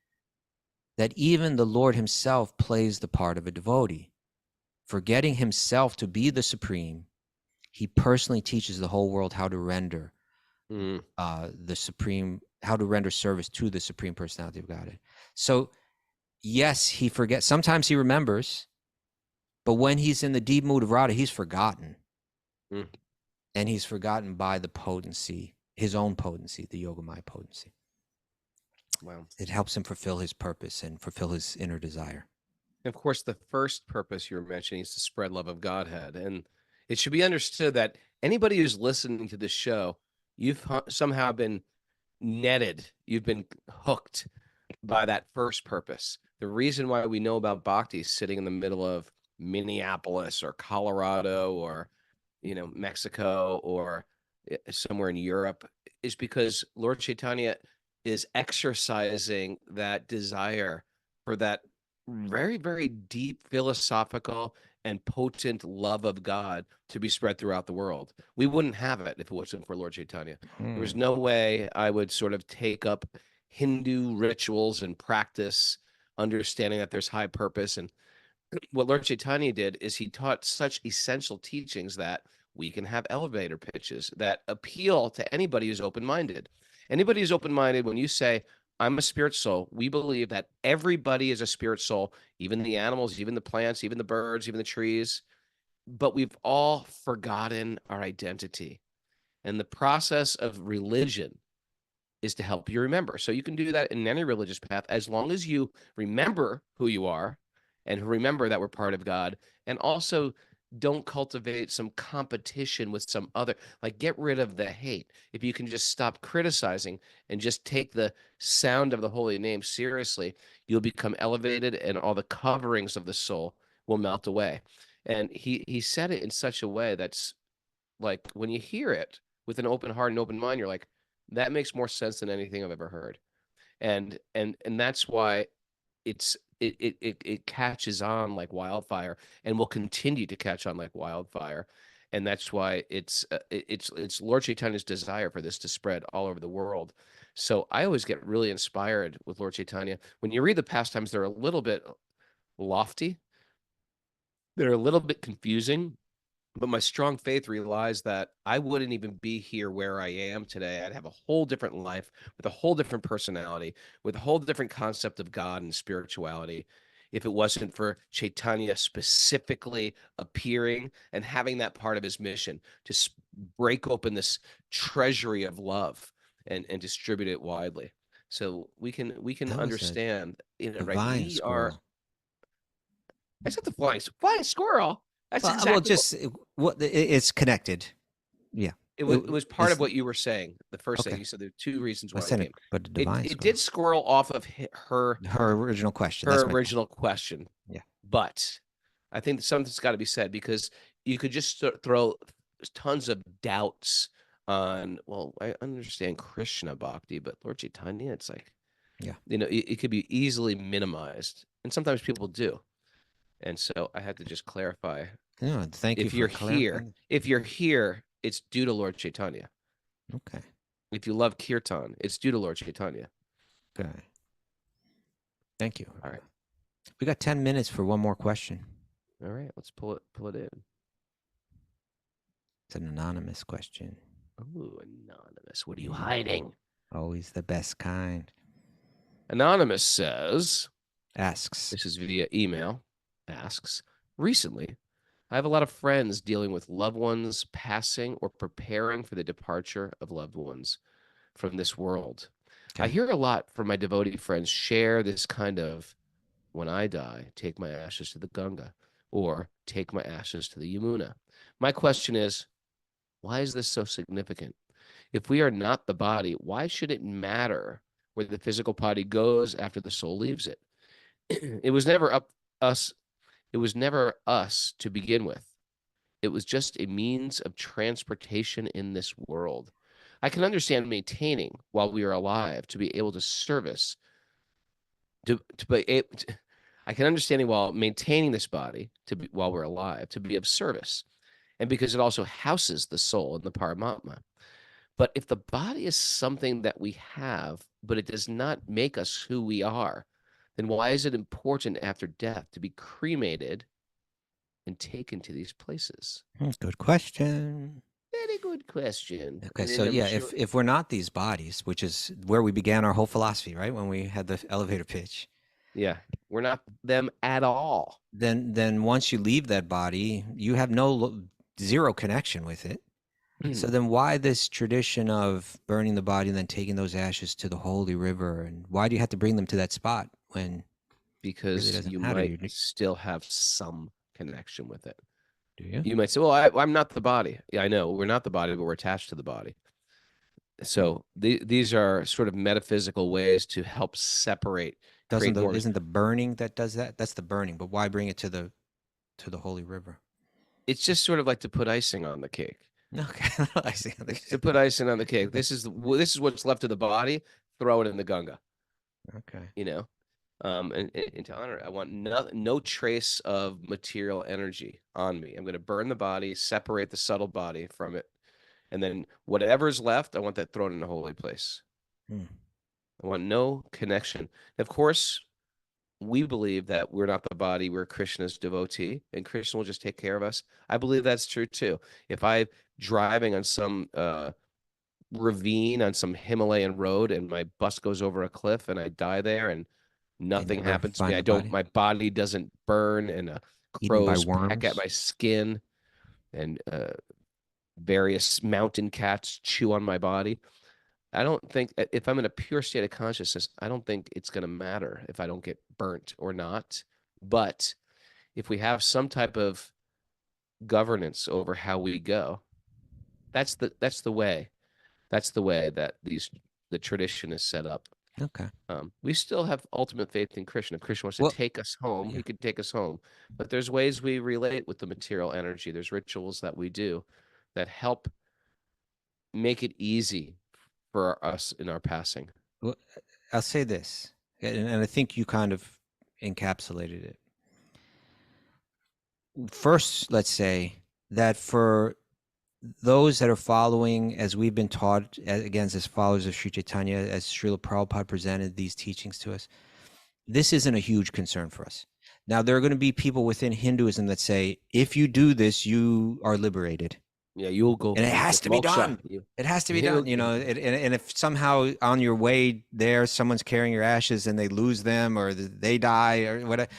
that even the Lord himself plays the part of a devotee. Forgetting himself to be the Supreme, he personally teaches the whole world how to render how to render service to the Supreme Personality of Godhead. So yes, he forgets. Sometimes he remembers, but when he's in the deep mood of Radha, he's forgotten. And he's forgotten by the potency, his own potency, the Yogamaya potency. Wow. It helps him fulfill his purpose and fulfill his inner desire. And of course, the first purpose you were mentioning is to spread love of Godhead. And it should be understood that anybody who's listening to this show, you've somehow been netted, you've been hooked by that first purpose. The reason why we know about Bhakti sitting in the middle of Minneapolis or Colorado or, Mexico or somewhere in Europe is because Lord Chaitanya is exercising that desire for that very, very deep philosophical and potent love of God to be spread throughout the world. We wouldn't have it if it wasn't for Lord Chaitanya. There was no way I would sort of take up Hindu rituals and practice, understanding that there's high purpose. And what Lord Chaitanya did is he taught such essential teachings that we can have elevator pitches that appeal to anybody who's open-minded. Anybody who's open-minded, when you say, I'm a spirit soul, we believe that everybody is a spirit soul, even the animals, even the plants, even the birds, even the trees, but we've all forgotten our identity. And the process of religion is to help you remember. So you can do that in any religious path as long as you remember who you are and remember that we're part of God, and also don't cultivate some competition with some other, like get rid of the hate. If you can just stop criticizing and just take the sound of the holy name seriously, you'll become elevated and all the coverings of the soul will melt away. And he said it in such a way that's like, when you hear it with an open heart and open mind, you're like, that makes more sense than anything I've ever heard. And that's why it catches on like wildfire and will continue to catch on like wildfire. and that's why it's Lord Chaitanya's desire for this to spread all over the world. So I always get really inspired with Lord Chaitanya. When you read the pastimes, they're a little bit lofty, they're a little bit confusing, but my strong faith realized that I wouldn't even be here where I am today. I'd have a whole different life with a whole different personality, with a whole different concept of God and spirituality, if it wasn't for Chaitanya specifically appearing and having that part of his mission to break open this treasury of love and distribute it widely. So we can That was a understand, right? divine We are. squirrel. Except the flying squirrel. That's Well, exactly just it's connected. Yeah. it was part of it's- what you were saying. The first thing Okay. you said, there are two reasons I why it said came. but the divine It squirrel. did squirrel off of her Her original question. That's my point. original question. Yeah. But I think that something's got to be said, because you could just throw tons of doubts on, well, I understand Krishna Bhakti, but Lord Chaitanya, it's like, Yeah. it could be easily minimized. And sometimes people do. And so I had to just clarify. No, thank you If for you're clarifying. here, it's due to Lord Chaitanya. Okay. If you love kirtan, it's due to Lord Chaitanya. Okay. Thank you. All right. We got 10 minutes for one more question. All right, let's pull it in. It's an anonymous question. Ooh, anonymous. What are you hiding? Always the best kind. Anonymous says, Asks. this is via email, asks, recently, I have a lot of friends dealing with loved ones passing or preparing for the departure of loved ones from this world. I Okay. hear a lot from my devotee friends share this kind of, when I die, take my ashes to the Ganga, or take my ashes to the Yamuna. My question is, why is this so significant? If we are not the body, why should it matter where the physical body goes after the soul leaves it? It was never us. It was never us to begin with. It was just a means of transportation in this world. I can understand maintaining while we are alive to be able to service. I can understand while maintaining this body while we're alive to be of service, and because it also houses the soul and the Paramatma. But if the body is something that we have, but it does not make us who we are, then why is it important after death to be cremated and taken to these places? Good question. Very good question. Okay, And so then I'm yeah, sure- if we're not these bodies, which is where we began our whole philosophy, right? When we had the elevator pitch, yeah, we're not them at all. then once you leave that body, you have zero connection with it. So then why this tradition of burning the body and then taking those ashes to the holy river? And why do you have to bring them to that spot when Because doesn't you matter, might still have some connection with it. do you? You might say, well, I'm not the body. Yeah, I know. We're not the body, but we're attached to the body. So these are sort of metaphysical ways to help separate. Isn't the burning that does that? That's the burning, but why bring it to the holy river? It's just sort of like to put icing on the cake. Okay, I see. To put icing on the cake. This is what's left of the body. Throw it in the Ganga. Okay. And to honor it, I want no trace of material energy on me. I'm going to burn the body, separate the subtle body from it, and then whatever's left, I want that thrown in a holy place. I want no connection. Of course, we believe that we're not the body, we're Krishna's devotee, and Krishna will just take care of us. I believe that's true too. If I'm driving on some ravine on some Himalayan road and my bus goes over a cliff and I die there and nothing never happens to me, find the body? my body doesn't burn and Eaten by crows peck at worms? my skin and various mountain cats chew on my body. I don't think, if I'm in a pure state of consciousness, I don't think it's going to matter if I don't get burnt or not. But if we have some type of governance over how we go, that's the way. That's the way that the tradition is set up. Okay. We still have ultimate faith in Krishna. If Krishna wants to Well, take us home, yeah. he could take us home. But there's ways we relate with the material energy. There's rituals that we do that help make it easy for us in our passing. Well, I'll say this, and I think you kind of encapsulated it. First, let's say that for those that are following, as we've been taught, again, as followers of Sri Chaitanya, as Srila Prabhupada presented these teachings to us, this isn't a huge concern for us. Now, there are going to be people within Hinduism that say, if you do this, you are liberated. Yeah, you'll go. And it has to be done. It has to be done. And if somehow on your way there, someone's carrying your ashes and they lose them or they die or whatever,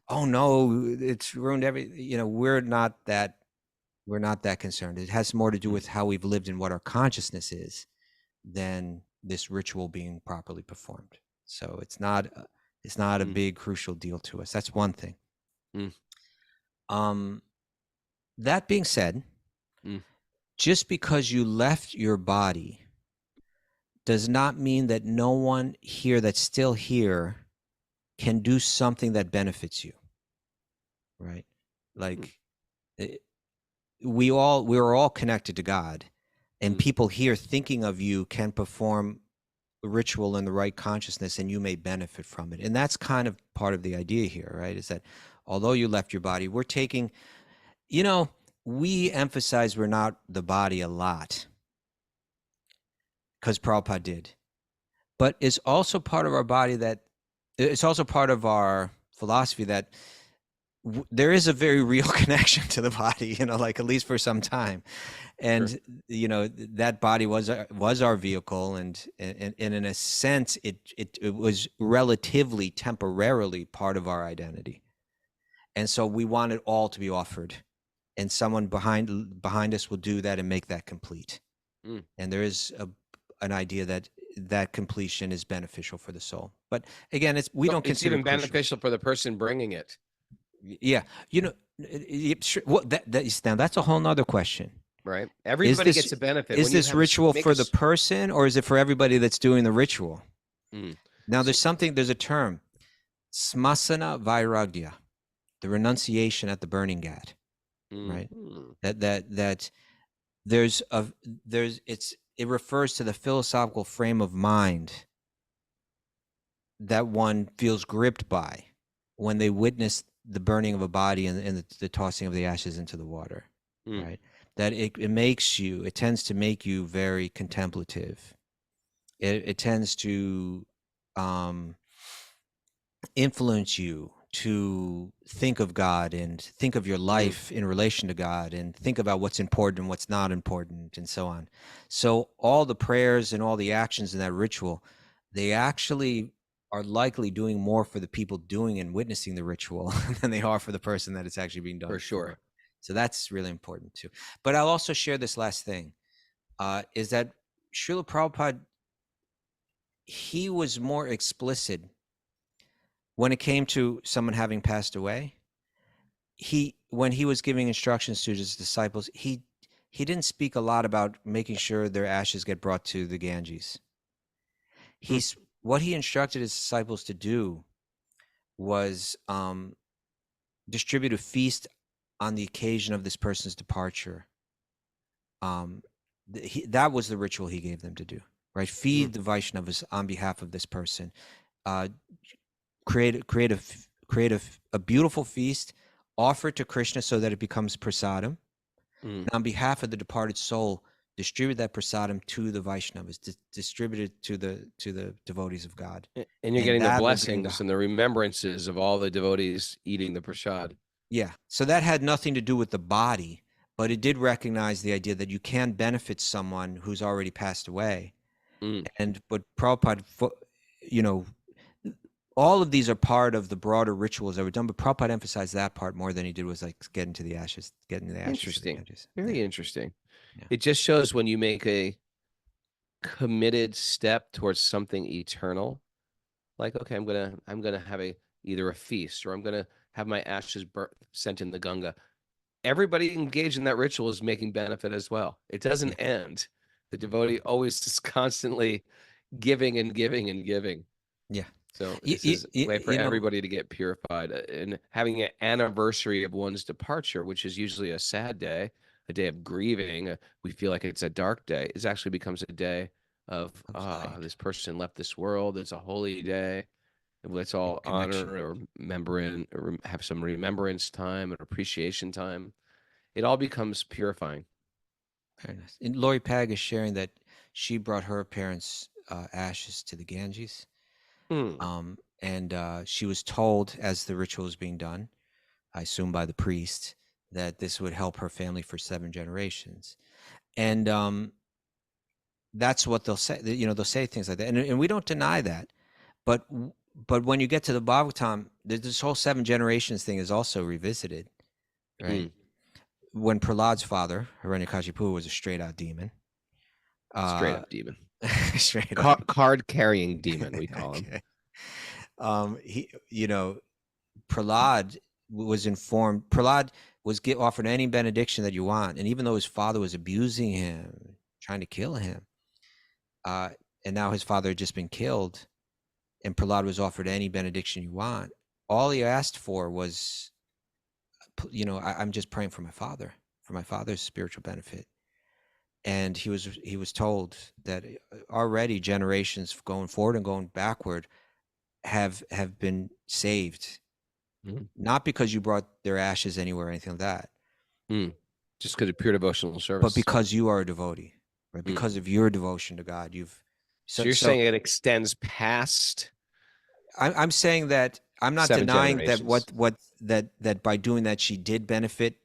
oh no, it's ruined we're not that concerned. It has more to do with how we've lived and what our consciousness is than this ritual being properly performed. So it's not a big crucial deal to us. That's one thing. That being said, just because you left your body does not mean that no one here that's still here can do something that benefits you, right? Like we're all connected to God, and people here thinking of you can perform a ritual in the right consciousness, and you may benefit from it. And that's kind of part of the idea here, right? Is that although you left your body, we're taking, we emphasize we're not the body a lot because Prabhupada did, but it's also part of our body it's also part of our philosophy that there is a very real connection to the body, like at least for some time. And, sure. That body was our vehicle. And in a sense, it was relatively temporarily part of our identity. And so we want it all to be offered. And someone behind us will do that and make that complete. And there is an idea that completion is beneficial for the soul. But again, we don't consider it's even beneficial for the person bringing it. Yeah, well, that's a whole nother question. Right. Everybody gets a benefit. Is this ritual for the person, or is it for everybody that's doing the ritual? Now, there's a term, smasana vairagya, the renunciation at the burning ghat, right? That it refers to the philosophical frame of mind that one feels gripped by when they witness the burning of a body and the tossing of the ashes into the water, right? That it tends to make you very contemplative. It tends to influence you to think of God and think of your life in relation to God and think about what's important and what's not important and so on. So all the prayers and all the actions in that ritual, they actually are likely doing more for the people doing and witnessing the ritual than they are for the person that it's actually being done for. Sure. So that's really important too. But I'll also share this last thing, is that Srila Prabhupada, he was more explicit when it came to someone having passed away. When he was giving instructions to his disciples, he didn't speak a lot about making sure their ashes get brought to the Ganges. What he instructed his disciples to do was distribute a feast on the occasion of this person's departure. That was the ritual he gave them to do, right? Feed the Vaishnavas on behalf of this person. Create a beautiful feast, offer it to Krishna so that it becomes prasadam. And on behalf of the departed soul, distribute that prasadam to the Vaishnavas, distribute it to the devotees of God. And you're getting the blessings and the remembrances of all the devotees eating the prasad. Yeah. So that had nothing to do with the body, but it did recognize the idea that you can benefit someone who's already passed away. But Prabhupada, all of these are part of the broader rituals that were done, but Prabhupada emphasized that part more than he did was like getting the ashes. Interesting. Very interesting. Yeah. It just shows when you make a committed step towards something eternal, like, okay, I'm gonna have either a feast or I'm gonna have my ashes sent in the Ganga. Everybody engaged in that ritual is making benefit as well. It doesn't end. The devotee always is constantly giving and giving and giving. Yeah. So this is a way for everybody to get purified. And having an anniversary of one's departure, which is usually a sad day, a day of grieving, we feel like it's a dark day, it actually becomes a day of, this person left this world. It's a holy day. Let's all honor or remember or have some remembrance time and appreciation time. It all becomes purifying. Very nice. And Lori Pag is sharing that she brought her parents' ashes to the Ganges. And she was told, as the ritual was being done, I assume by the priest, that this would help her family for 7 generations. And that's what they'll say. They'll say things like that, and we don't deny that. But when you get to the Bhagavatam, this whole 7 generations thing is also revisited, right? When Prahlad's father, Hiranyakashipu, was a straight-out demon. Straight-up demon. Straight up. Card-carrying demon, we call him. Prahlad was informed. Prahlad was offered any benediction that you want, and even though his father was abusing him, trying to kill him, and now his father had just been killed, and Prahlad was offered any benediction you want, all he asked for was, I'm just praying for my father's spiritual benefit. And he was told that already generations going forward and going backward have been saved, not because you brought their ashes anywhere or anything like that, just because of pure devotional service, but because you are a devotee, right? Because of your devotion to God, So you're saying it extends past. I'm saying that I'm not 7 denying generations. that by doing that she did benefit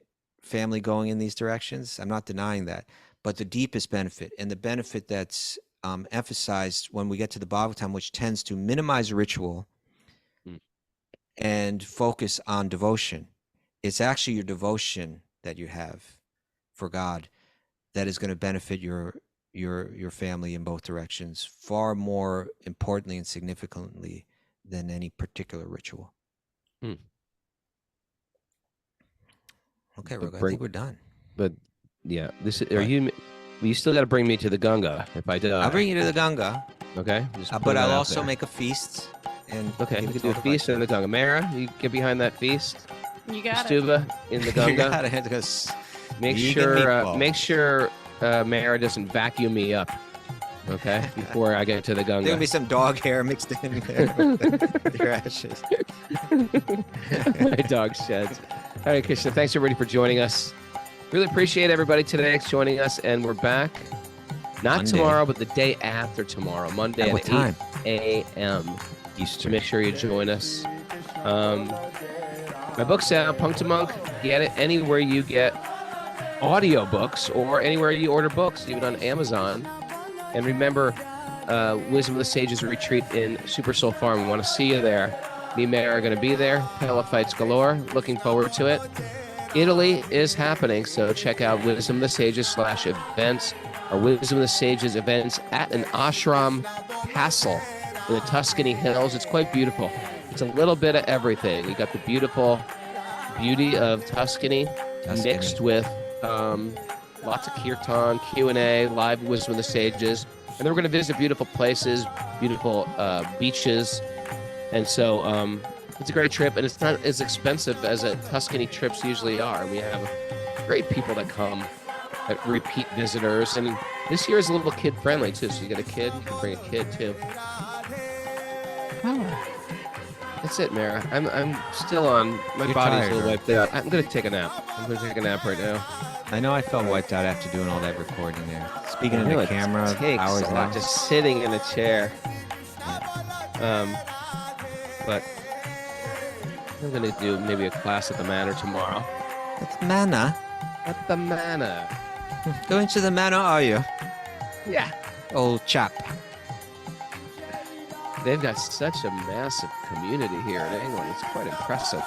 family going in these directions. I'm not denying that. But the deepest benefit, and the benefit that's emphasized when we get to the Bhagavatam, which tends to minimize ritual and focus on devotion, it's actually your devotion that you have for God that is going to benefit your family in both directions, far more importantly and significantly than any particular ritual. Okay, Roga, I think we're done. But yeah, you still got to bring me to the Ganga if I die. I'll bring you to the Ganga. Okay. But I'll also make a feast. And okay, you can do a feast in the Ganga. Mara, you get behind that feast. You got Stuba in the Ganga. You got it, because Make sure Mara doesn't vacuum me up. Okay, before I get to the Ganga. There'll be some dog hair mixed in there with your ashes. My dog sheds. All right, Krishna, thanks everybody for joining us. Really appreciate everybody today joining us, and we're back not Monday. Tomorrow, but the day after tomorrow, Monday At what 8 a.m. Eastern. So make sure you join us. My book's out, Punk to Monk. Get it anywhere you get audiobooks or anywhere you order books, even on Amazon. And remember, Wisdom of the Sages retreat in Super Soul Farm. We want to see you there. Me and Mary are going to be there. Pella fights galore. Looking forward to it. Italy is happening, so check out Wisdom of the Sages /events or Wisdom of the Sages events at an ashram castle in the Tuscany Hills. It's quite beautiful. It's a little bit of everything. You got the beautiful beauty of Tuscany. Mixed with lots of kirtan, Q&A, live Wisdom of the Sages. And then we're going to visit beautiful places, beautiful beaches. And so it's a great trip, and it's not as expensive as Tuscany trips usually are. We have great people that come, repeat visitors. And this year is a little kid-friendly, too. So you got a kid, you can bring a kid, too. Oh. That's it, Mara. I'm still on. My body's a little wiped out. I'm going to take a nap. I'm going to take a nap right now. I know I felt wiped out after doing all that recording there. Speaking in the camera, hours a lot, now. just sitting in a chair. But I'm going to do maybe a class at the Manor tomorrow. At the Manor? At the Manor. Going to the Manor, are you? Yeah. Old chap. They've got such a massive community here in England. It's quite impressive.